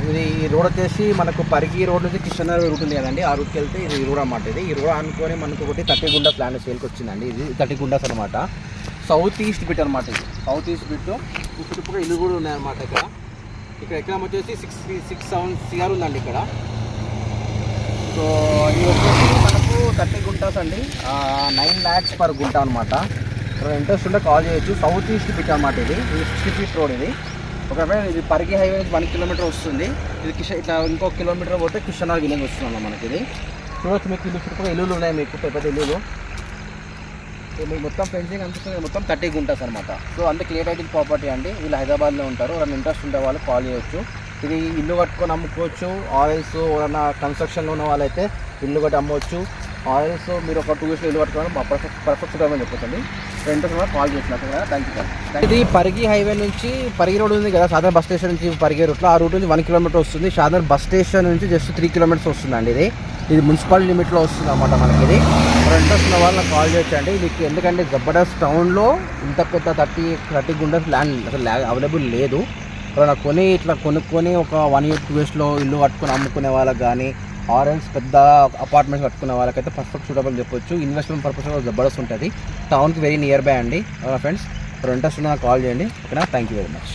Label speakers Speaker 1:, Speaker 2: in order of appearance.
Speaker 1: ఇది ఈ రోడ్ వచ్చేసి మనకు పరిగి రోడ్ నుంచి కిషనగర్ రూట్ ఉంది కదండి, ఆ రూట్కి వెళ్తే ఇది ఈ రోడ్ అన్నమాట. ఈ రోడ్ అనుకొని మనకు ఒకటి 30 గుండాస్ ల్యాండ్ సేల్కి వచ్చిందండి. ఇది 30 గుండాస్ అనమాట. సౌత్ ఈస్ట్ బిట్ అనమాట. ఇది సౌత్ ఈస్ట్ బిట్. ఇప్పుడు ఇల్లు కూడా ఉన్నాయన్నమాట. ఇక్కడ ఎకరం వచ్చేసి 6-7 CR ఉందండి ఇక్కడ. సో ఇది వచ్చేసి మనకు 30 గుంటాస్ అండి, 9 lakhs per గుంట అనమాట. ఇంట్రెస్ట్ ఉంటే కాల్ చేయొచ్చు. సౌత్ ఈస్ట్ బిట్ అనమాట. ఇది 60 feet రోడ్. ఇది ఒకవేళ ఇది పరిగి హైవే 1 kilometer వస్తుంది. ఇది ఇట్లా ఇంకో కిలోమీటర్ పోతే కిషనగర్ విలేజ్ వస్తుంది మనకి. ఇది చూడవచ్చు. మీకు ఇల్లు చుట్టూ ఇల్లులు ఉన్నాయి, మీకు పెద్ద ఇల్లులు. మీకు మొత్తం ఫెన్సింగ్ అనిపిస్తుంది. మొత్తం 30 గుంటాస్ అనమాట. సో అంతే క్లియర్ టైటిల్ ప్రాపర్టీ అండి. వీళ్ళు హైదరాబాద్లో ఉంటారు. ఎవరైనా ఇంట్రెస్ట్ ఉండే వాళ్ళు కాల్ చేయొచ్చు. ఇది ఇల్లు కట్టుకొని అమ్ముకోవచ్చు. ఆయిల్స్ ఎవరైనా కన్స్ట్రక్షన్లో ఉన్న వాళ్ళైతే ఇల్లు కట్టి అమ్మవచ్చు. ఆయిల్స్ మీరు ఒక 2 years ఇల్లు కట్టుకోవడం పర్ఫెక్ట్ అని చెప్పొచ్చండి. ఇంట్రెస్ట్ కూడా కాల్ చేసినట్టు కదా. Thank you. ఇది పరిగి హైవే నుంచి పరిగి రోడ్ ఉంది కదా, షాదర్ బస్ స్టేషన్ నుంచి పరిగి రూట్లో, ఆ రూట్ నుంచి 1 kilometer వస్తుంది. షాదర్ బస్ స్టేషన్ నుంచి జస్ట్ 3 kilometers వస్తుందండి. ఇది మున్సిపల్ లిమిట్లో వస్తుంది అన్నమాట మనకి. ఇది ఇంట్రెస్ట్ ఉన్న వాళ్ళని కాల్ చేయొచ్చండి. ఇది ఎందుకంటే జబర్దస్త్ టౌన్లో ఇంత పెద్ద 30 గుండాస్ ల్యాండ్ అసలు అవైలబుల్ లేదు. ఎవరైనా ఇట్లా కొనుక్కొని ఒక 1 year 2 yearsలో ఇల్లు కట్టుకొని అమ్ముకునే వాళ్ళకి కానీ, ఆరెంజ్ పెద్ద అపార్ట్మెంట్స్ కట్టుకునే వాళ్ళకైతే పర్ఫెక్ట్ సూటబుల్ చెప్పొచ్చు. ఇన్వెస్ట్మెంట్ పర్పస్ జబర్దస్త్ ఉంటుంది. టౌన్కి వెరీ నియర్ బై అండి. ఫ్రెండ్స్ ఇంట్రెస్ట్ ఉన్న కాల్ చేయండి. ఓకేనా. Thank you very much.